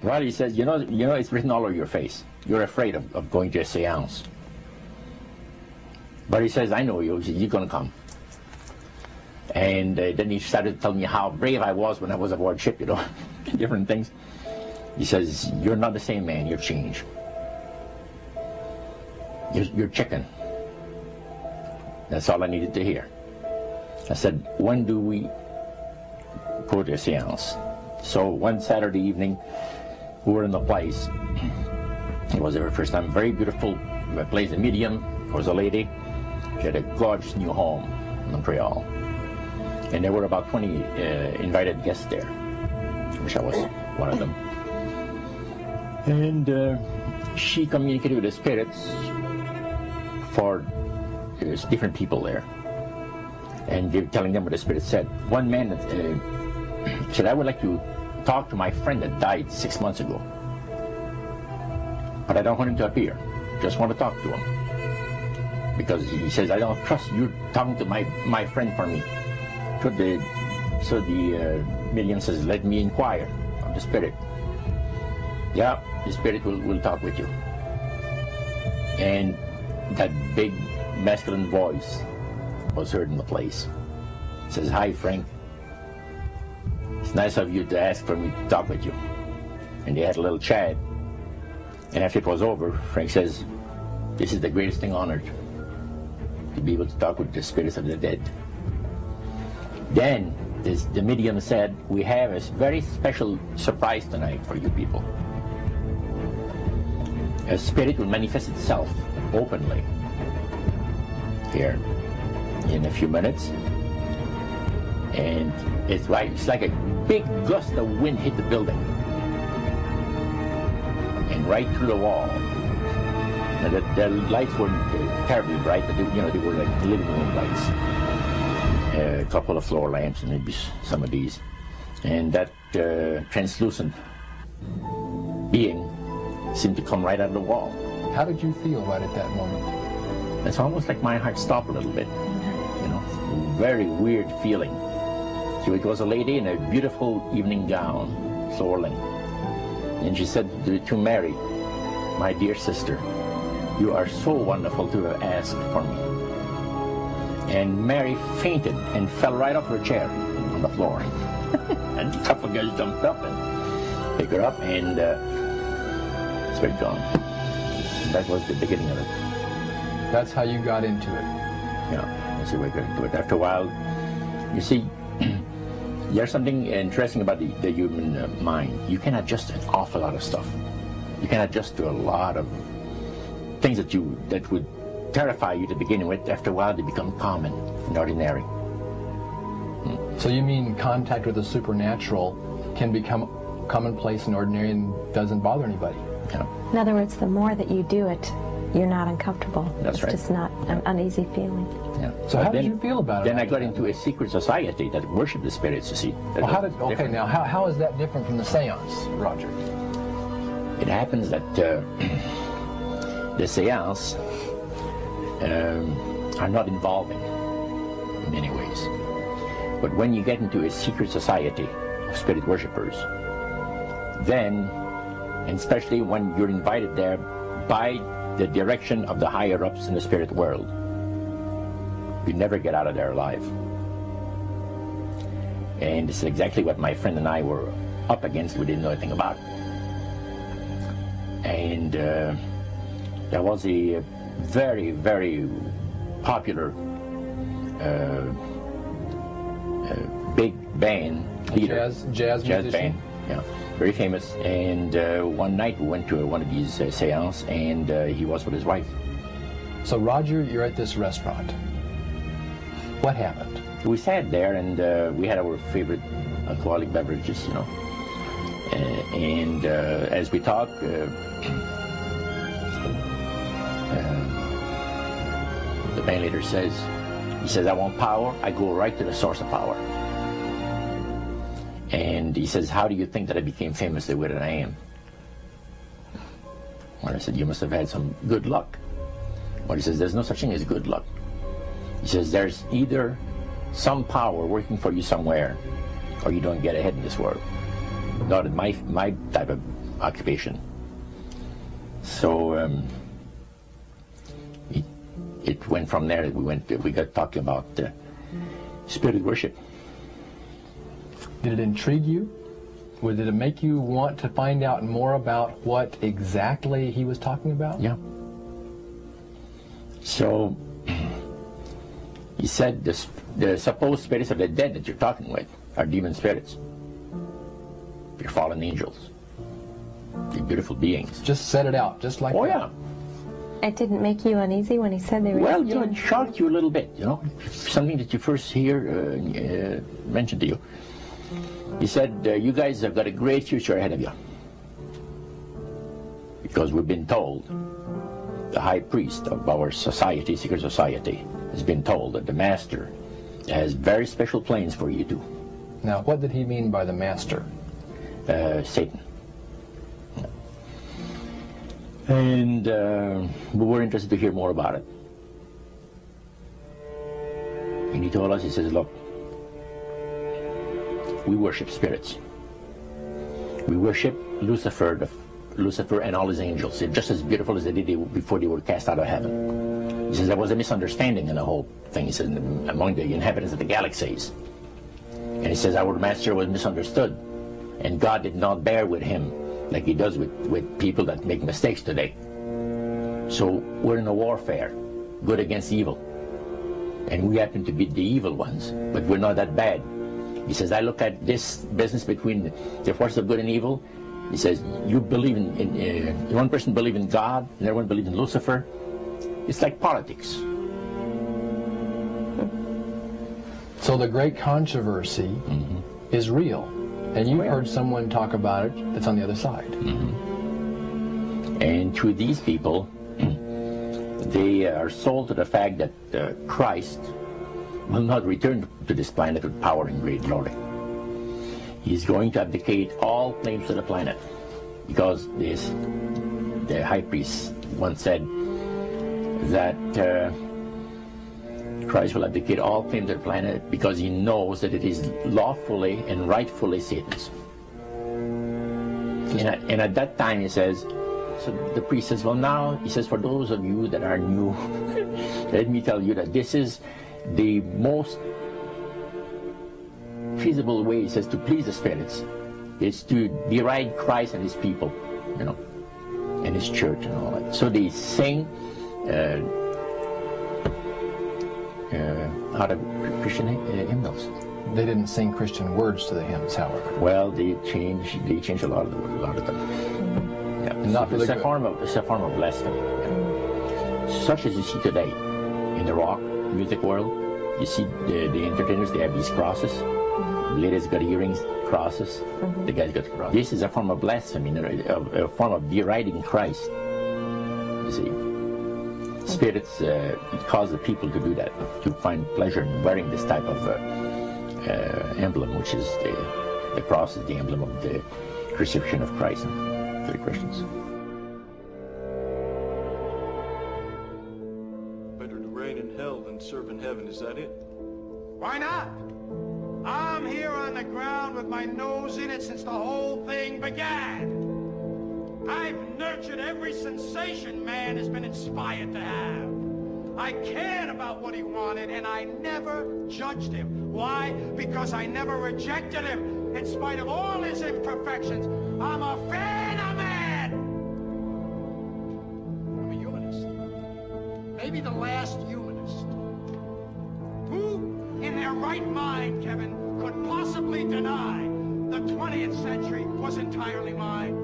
Well, he says, you know, it's written all over your face. You're afraid of going to a seance. But he says, I know you. He says, you're going to come. And then he started telling me how brave I was when I was aboard ship, you know, different things. He says, you're not the same man, you're changed. You're chicken. That's all I needed to hear. I said, when do we go to a seance? So one Saturday evening, we were in the place. It was the first time. Very beautiful place, a medium. There was a lady. She had a gorgeous new home in Montreal. And there were about 20 invited guests there, which I was one of them. And she communicated with the spirits for different people there. And telling them what the spirit said. One man said, I would like to talk to my friend that died 6 months ago. But I don't want him to appear. Just want to talk to him. Because he says, I don't trust you talking to my friend for me. So the medium says, let me inquire of the spirit. Yeah, the spirit will talk with you. And that big masculine voice was heard in the place. It says, hi, Frank. It's nice of you to ask for me to talk with you. And they had a little chat. And after it was over, Frank says, this is the greatest thing on earth, to be able to talk with the spirits of the dead. Then the medium said, we have a very special surprise tonight for you people. A spirit will manifest itself openly here in a few minutes. And it's like a big gust of wind hit the building. And right through the wall. Now the lights weren't terribly bright, but they were like living room lights. A couple of floor lamps and maybe some of these. And that translucent being seemed to come right out of the wall. How did you feel right at that moment? It's almost like my heart stopped a little bit. You know, very weird feeling. So it was a lady in a beautiful evening gown, swirling. And she said to Mary, my dear sister, you are so wonderful to have asked for me. And Mary fainted and fell right off her chair on the floor. And a couple of guys jumped up and picked her up, and spirit gone. And that was the beginning of it. That's how you got into it. Yeah, that's the way I got into it. After a while, you see, there's something interesting about the human mind. You can adjust an awful lot of stuff. You can adjust to a lot of things that would terrify you to begin with. After a while, they become common and ordinary. So you mean contact with the supernatural can become commonplace and ordinary and doesn't bother anybody? Yeah. In other words, the more that you do it, you're not uncomfortable. That's right. It's just not an uneasy feeling. Yeah. So how did you feel about it? Then I got into a secret society that worshiped the spirits, you see. Well, how is that different from the seance, Roger? It happens that the seance are not involving in many ways. But when you get into a secret society of spirit worshippers, then, and especially when you're invited there by the direction of the higher-ups in the spirit world, you never get out of there alive. And this is exactly what my friend and I were up against. We didn't know anything about. And there was a very, very popular big band leader. Jazz musician? Band, yeah, very famous. And one night we went to one of these seances, and he was with his wife. So Roger, you're at this restaurant. What happened? We sat there, and we had our favorite alcoholic beverages, you know. And as we talked, the band leader says, I want power. I go right to the source of power. And he says, how do you think that I became famous the way that I am? Well, I said, you must have had some good luck. Well, he says, there's no such thing as good luck. He says, there's either some power working for you somewhere, or you don't get ahead in this world. Not in my type of occupation. So it went from there. We got talking about spirit worship. Did it intrigue you? Or did it make you want to find out more about what exactly he was talking about? Yeah. So he said the supposed spirits of the dead that you're talking with are demon spirits. They're fallen angels. They're beautiful beings. Just set it out, just like that. Oh, yeah. It didn't make you uneasy when he said they were... Well, you know, it shocked you a little bit, you know. Something that you first hear mentioned to you. He said, you guys have got a great future ahead of you. Because we've been told, the high priest of our society, secret society, has been told that the master has very special plans for you too. Now, what did he mean by the master? Satan. And we were interested to hear more about it. And he told us, he says, look, we worship spirits. We worship Lucifer and all his angels. They're just as beautiful as they did before they were cast out of heaven. He says there was a misunderstanding in the whole thing. He says among the inhabitants of the galaxies. And he says our master was misunderstood. And God did not bear with him like he does with people that make mistakes today. So we're in a warfare, good against evil. And we happen to be the evil ones, but we're not that bad. He says, I look at this business between the forces of good and evil. He says, you believe in one person believes in God, and everyone believes in Lucifer. It's like politics. So the great controversy is real. And you've heard someone talk about it that's on the other side. And to these people, they are sold to the fact that Christ will not return to this planet with power and great glory. He's going to abdicate all claims to the planet, because the high priest once said that Christ will abdicate all claims to the planet because he knows that it is lawfully and rightfully Satan's. And at that time he says, so the priest says, well now, he says, for those of you that are new, let me tell you that this is the most feasible way, he says, to please the spirits. It's to deride Christ and his people, you know, and his church and all that. So they sing out of Christian hymnals. They didn't sing Christian words to the hymns, however. Well, they changed a lot of them. Yeah. And not for it's a form of blasphemy. Yeah. Such as you see today in the rock music world. You see the entertainers, they have these crosses. The ladies got earrings, crosses. The guys got crosses. This is a form of blasphemy, a form of deriding Christ. You see, spirits cause the people to do that, to find pleasure in wearing this type of emblem, which is the cross is the emblem of the crucifixion of Christ for the Christians. Serve in heaven, is that it? Why not? I'm here on the ground with my nose in it since the whole thing began. I've nurtured every sensation man has been inspired to have. I cared about what he wanted, and I never judged him. Why? Because I never rejected him. In spite of all his imperfections, I'm a fan of man. I'm a humanist. Maybe the last humanist. Who, in their right mind, Kevin, could possibly deny the 20th century was entirely mine?